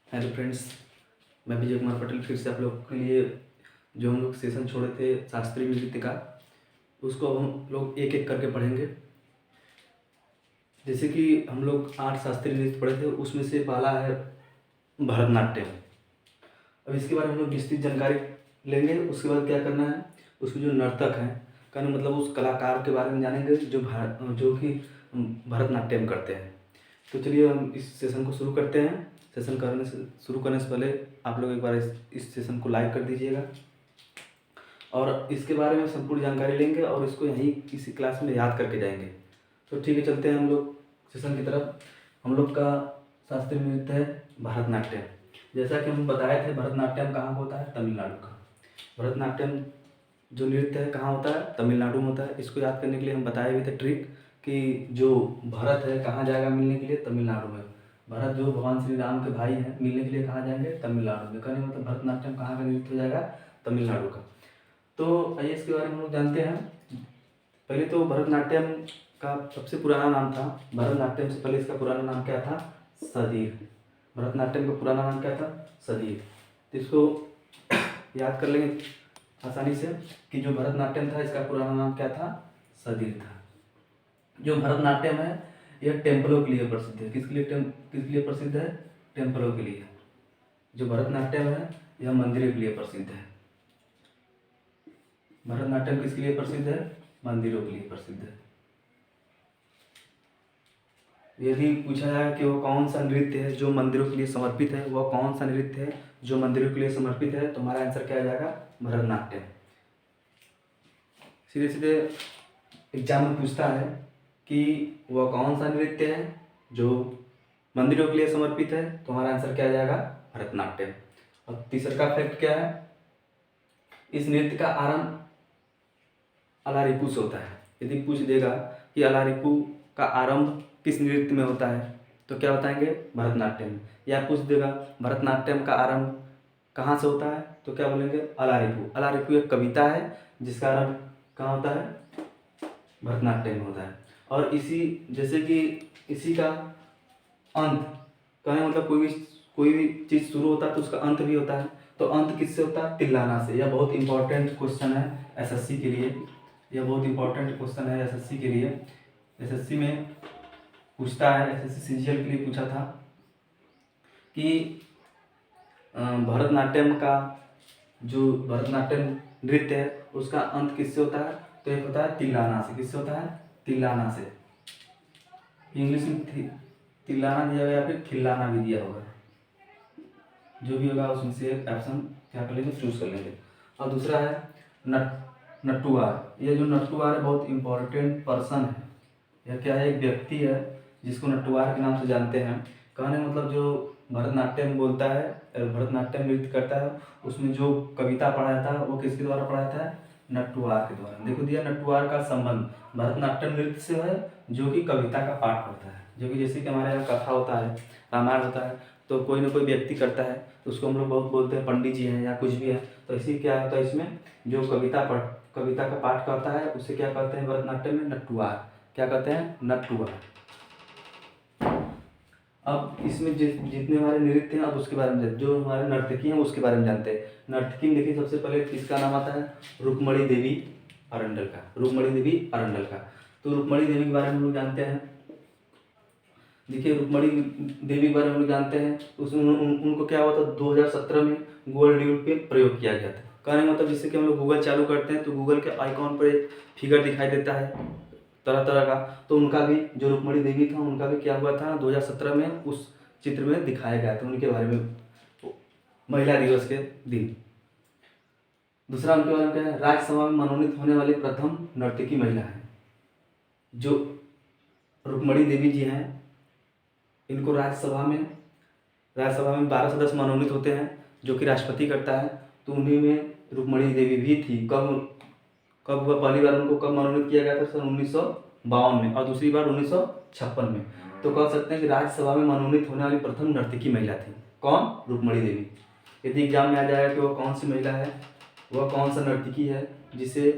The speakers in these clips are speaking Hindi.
हेलो फ्रेंड्स, मैं विजय कुमार पटेल फिर से आप लोग के लिए जो हम लोग सेशन छोड़े थे शास्त्रीय नृत्य का, उसको अब हम लोग एक एक करके पढ़ेंगे। जैसे कि हम लोग 8 शास्त्रीय नृत्य पढ़े थे, उसमें से पहला है भरतनाट्यम। अब इसके बारे में हम लोग विस्तृत जानकारी लेंगे। उसके बाद क्या करना है, उसमें जो नर्तक हैं, कहने मतलब उस कलाकार के बारे में जानेंगे जो कि भरतनाट्यम करते हैं। तो चलिए हम इस सेशन को शुरू करते हैं। शुरू करने से पहले आप लोग एक बार इस सेशन को लाइक कर दीजिएगा और इसके बारे में संपूर्ण जानकारी लेंगे और इसको यहीं किसी क्लास में याद करके जाएंगे। तो ठीक है, चलते हैं हम लोग सेशन की तरफ। हम लोग का शास्त्रीय नृत्य है भरतनाट्यम। जैसा कि हम बताए थे, भरतनाट्यम कहाँ होता है? तमिलनाडु का। भरतनाट्यम जो नृत्य है कहाँ होता है? तमिलनाडु में होता है। इसको याद करने के लिए हम बताए भी थे ट्रिक कि जो भरत है कहाँ जाएगा मिलने के लिए? तमिलनाडु में। भरत जो भगवान श्री राम के भाई हैं, मिलने के लिए कहाँ जाएंगे? तमिलनाडु में। कहने मतलब भरतनाट्यम कहाँ का नृत्य हो जाएगा? तमिलनाडु का। तो आइए इसके बारे में हम लोग जानते हैं। पहले तो भरतनाट्यम का सबसे पुराना नाम था, भरतनाट्यम से पहले इसका पुराना नाम क्या था? सदीर। भरतनाट्यम का पुराना नाम क्या था? सदीर। तो इसको याद कर लेंगे आसानी से कि जो भरतनाट्यम था इसका पुराना नाम क्या था? सदीर था। जो भरतनाट्यम है यह टेम्पलों के लिए प्रसिद्ध है। किसके लिए प्रसिद्ध है? टेम्पलों के लिए। जो भरतनाट्यम है यह मंदिरों के लिए प्रसिद्ध है। भरतनाट्यम किसके लिए प्रसिद्ध है? मंदिरों के लिए प्रसिद्ध है। यदि पूछा जाए कि वह कौन सा नृत्य है जो मंदिरों के लिए समर्पित है, वह कौन सा नृत्य है जो मंदिरों के लिए समर्पित है, तो हमारा आंसर क्या आ जाएगा? भरतनाट्यम। सीधे सीधे एग्जाम में पूछता है कि वह कौन सा नृत्य है जो मंदिरों के लिए समर्पित है, तो हमारा आंसर क्या आ जाएगा? भरतनाट्यम। और तीसरा का फैक्ट क्या है? इस नृत्य का आरंभ अलारिपू से होता है। यदि पूछ देगा कि अलारिपू का आरंभ किस नृत्य में होता है, तो क्या बताएंगे? भरतनाट्यम। या पूछ देगा भरतनाट्यम का आरंभ कहाँ से होता है, तो क्या बोलेंगे? अलारिपू। अलारिपू एक कविता है जिसका आरंभ कहाँ होता है? भरतनाट्यम में होता है। और इसी जैसे कि इसी का अंत, कहने मतलब कोई भी चीज़ शुरू होता है तो उसका अंत भी होता है। तो अंत किससे होता है? तिल्लाना से। यह बहुत इंपॉर्टेंट क्वेश्चन है एसएससी के लिए। यह बहुत इंपॉर्टेंट क्वेश्चन है एसएससी के लिए। एसएससी में पूछता है, एसएससी सीजीएल के लिए पूछा था कि भरतनाट्यम का जो भरतनाट्यम नृत्य है उसका अंत किससे होता है? तो एक होता है तिल्लाना से। किससे होता है? तिल्लाना से। इंग्लिश में तिल्लाना दिया गया या फिर थिल्लाना भी दिया होगा, जो भी होगा उसमें से एक ऑप्शन क्या कर लेंगे? चूज कर लेंगे। और दूसरा है नट्टुवार। ये जो नट्टुवार है बहुत इंपॉर्टेंट पर्सन है। यह क्या है? एक व्यक्ति है जिसको नट्टुवार के नाम से जानते हैं। कहने मतलब जो भरतनाट्यम बोलता है, भरतनाट्यम नृत्य करता है, उसमें जो कविता पढ़ाया था वो किसके द्वारा पढ़ाया था? नट्टुवार के द्वारा। देखो दिया नट्टुवार का संबंध भरतनाट्यम नृत्य से है, जो कि कविता का पाठ करता है। जो कि जैसे कि हमारे यहाँ कथा होता है, रामायण होता है, तो कोई ना कोई व्यक्ति करता है तो उसको हम लोग बहुत बोलते हैं पंडित जी हैं या कुछ भी है। तो इसी क्या होता है, इसमें जो कविता का पाठ करता है उसे क्या कहते हैं भरतनाट्यम में? नट्टुवार। क्या कहते हैं? नट्टुवार। अब इसमें जितने हमारे नृत्य हैं, अब उसके बारे में जो हमारे नर्तकी हैं उसके बारे में जानते हैं। नर्तकी में देखिए सबसे पहले किसका नाम आता है? रुक्मणी देवी अरंडल का। रुक्मणी देवी अरंडल का। तो रुक्मणी देवी के बारे में हम लोग जानते हैं। देखिए रुक्मणी देवी के बारे में हम लोग जानते हैं। उसमें उनको क्या हुआ था? 2017 में गोल्ड ड्यूड पे प्रयोग किया गया था। कहने मतलब जिससे कि हम लोग गूगल चालू करते हैं तो गूगल के आइकॉन पर एक फिगर दिखाई देता है तरह तरह का। तो उनका भी, जो रुक्मणी देवी था, उनका भी क्या हुआ था? 2017 में उस चित्र में दिखाया गया था उनके बारे में, महिला दिवस के दिन। दूसरा उनके बारे में क्या है? राज्यसभा में मनोनीत होने वाली प्रथम नर्तकी महिला है। जो रुक्मणी देवी जी हैं, इनको राज्यसभा में 12 सदस्य मनोनीत होते हैं, जो कि राष्ट्रपति करता है। तो उन्हीं में रुक्मणी देवी भी थी। कब हुआ पहली बार उनको? कब मनोनीत किया गया था? सन 1952 में। और दूसरी बार 1956 में। तो कह सकते हैं कि राज्यसभा में मनोनीत होने वाली प्रथम नर्तकी महिला थी। कौन? रुक्मणी देवी। यदि एग्जाम में आ जाएगा कि वह कौन सी महिला है, वह कौन सा नर्तकी है जिसे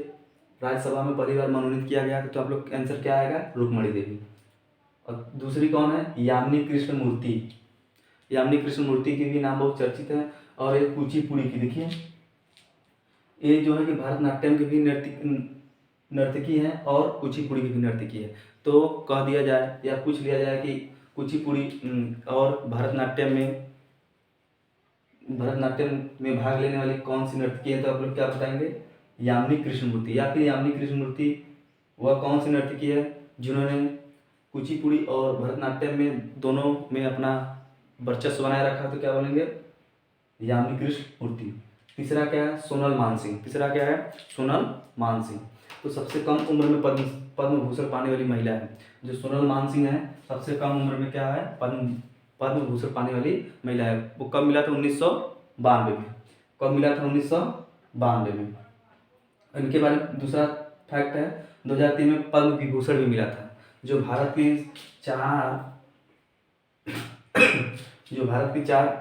राज्यसभा में पहली बार मनोनीत किया गया, तो आप लोग आंसर क्या आएगा? रुक्मणी देवी। और दूसरी कौन है? यामिनी कृष्ण मूर्ति। यामिनी कृष्णमूर्ति की भी नाम बहुत चर्चित है। और एक कुचिपुड़ी की, देखिए ये जो है कि भरतनाट्यम की भी नर्तकी हैं और कुचिपुड़ी की भी नर्तकी है। तो कह दिया जाए या पूछ लिया जाए कि कुचिपुड़ी और भरतनाट्यम में भाग लेने वाली कौन सी नर्तकी है, तो आप लोग क्या बताएंगे? यामिनी कृष्णमूर्ति। या फिर यामिनी कृष्णमूर्ति वह कौन सी नर्तकी है जिन्होंने कुचिपुड़ी और भरतनाट्यम में दोनों में अपना वर्चस्व बनाए रखा, तो क्या बोलेंगे? यामिनी कृष्णमूर्ति। तीसरा क्या है? सोनल मानसिंह। तीसरा क्या है? सोनल मानसिंह। तो सबसे कम उम्र में पद्म भूषण पाने वाली महिला है जो सोनल मानसिंह है। सबसे कम उम्र में क्या है? पद्म भूषण पाने वाली महिला है। वो कब मिला था? 1992 में। कब मिला था? 1992 में। इनके बारे में दूसरा फैक्ट है, 2003 में पद्म विभूषण भी मिला था। जो भारत की चार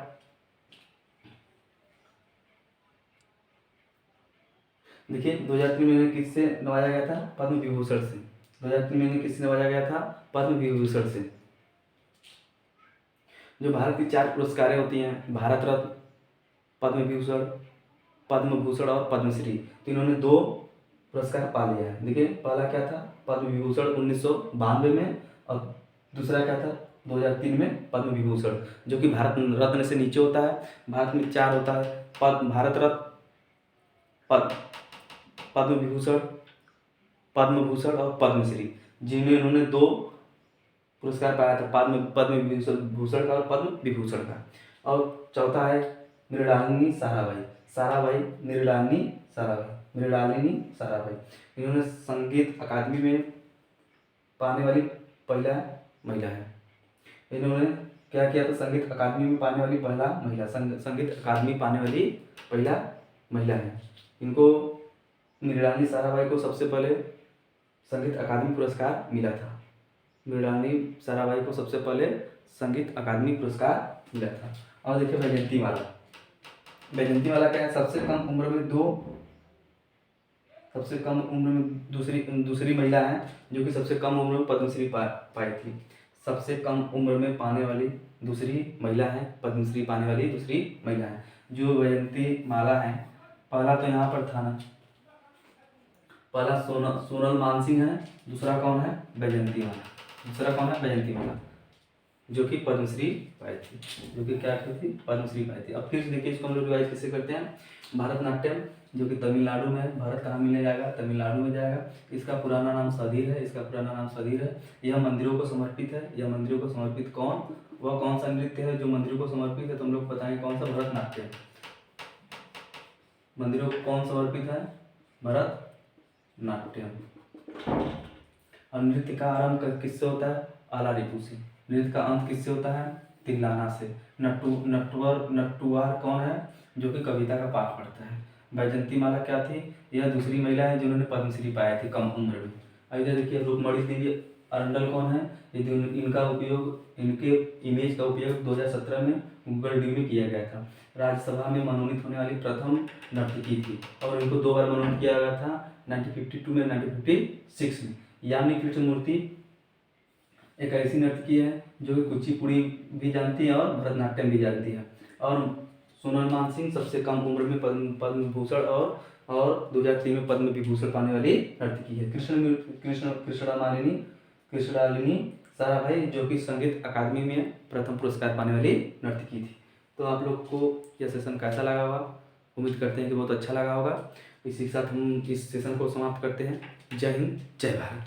देखिए 2003 में इन्हें किससे नवाजा गया था? पद्म विभूषण से। 2003 में इन्हें किससे नवाजा गया था? पद्म विभूषण से। जो भारत की 4 पुरस्कारें होती हैं, भारत रत्न, पद्म भूषण और पद्मश्री, तो इन्होंने 2 पुरस्कार पा लिया है। देखिए पहला क्या था? पद्म विभूषण 1992 में, और दूसरा क्या था? 2003 में पद्म विभूषण, जो कि भारत रत्न से नीचे होता है। भारत में 4 होता है, भारत रत्न, पद्म विभूषण, पद्म भूषण और पद्मश्री, जिनमें इन्होंने 2 पुरस्कार पाया था, पद्म भूषण का और पद्म विभूषण का। और चौथा है मृणालिनी साराभाई। इन्होंने संगीत अकादमी में पाने वाली पहला महिला है। इन्होंने क्या किया था? संगीत अकादमी में पाने वाली पहला महिला, संगीत अकादमी पाने वाली पहला महिला है। इनको मृणालिनी साराभाई को सबसे पहले संगीत अकादमी पुरस्कार मिला था। मृणालिनी साराभाई को सबसे पहले संगीत अकादमी पुरस्कार मिला था। और देखिए बैजंती वाला क्या है? सबसे कम उम्र में दूसरी महिला है जो कि सबसे कम उम्र में पद्मश्री पाई थी। सबसे कम उम्र में पाने वाली दूसरी महिला है, पद्मश्री पाने वाली दूसरी महिला है जो बैजंती माला है। पहला तो यहाँ पर था ना, पहला सोनल मानसिंह है, दूसरा कौन है? बैजंती माला, जो कि पद्मश्री पाई थी, पद्मश्री पाई थी। अब फिर देखिए इसको हम लोग रिवाइज कैसे करते हैं। भरतनाट्यम जो कि तमिलनाडु में है। भारत कहाँ मिलने जाएगा? तमिलनाडु में जाएगा। इसका पुराना नाम सधीर है। यह मंदिरों को समर्पित है। कौन? वह कौन सा नृत्य है जो मंदिरों को समर्पित है? तो हम लोग बताएंगे कौन सा? भरतनाट्यम। मंदिरों को कौन समर्पित है? भरतनाट्यम। और नृत्य का आरंभ किससे होता है? आलारिपू से। नृत्य का अंत किससे होता है? तिल्लाना से। नट्टुवार कौन है? जो कि कविता का पाठ पढ़ता है। बैजंती माला क्या थी? यह दूसरी महिला है जिन्होंने पद्मश्री पाया थी कम उम्र में। इधर देखिए रुक्मणी देवी अरंडल कौन है? इनके इमेज का उपयोग 2017 में गूगल डी में किया गया था। राज्यसभा में मनोनीत होने वाली प्रथम नर्तकी थी और इनको 2 बार मनोनीत किया गया था, 1952 में, 1956 में। यामिनी कृष्णमूर्ति एक ऐसी नर्तकी है जो कि कुचिपुड़ी भी जानती है और भरतनाट्यम भी जानती है। और सोनल मानसिंह सबसे कम उम्र में पद्म भूषण और 2003 में पद्म विभूषण पाने वाली नर्तकी है। कृष्णालिनी साराभाई जो कि संगीत अकादमी में प्रथम पुरस्कार पाने वाली नर्तकी थी। तो आप लोग को यह सेशन कैसा लगा होगा? उम्मीद करते हैं कि बहुत अच्छा लगा होगा। इसी के साथ हम इस सेशन को समाप्त करते हैं। जय हिंद, जय भारत।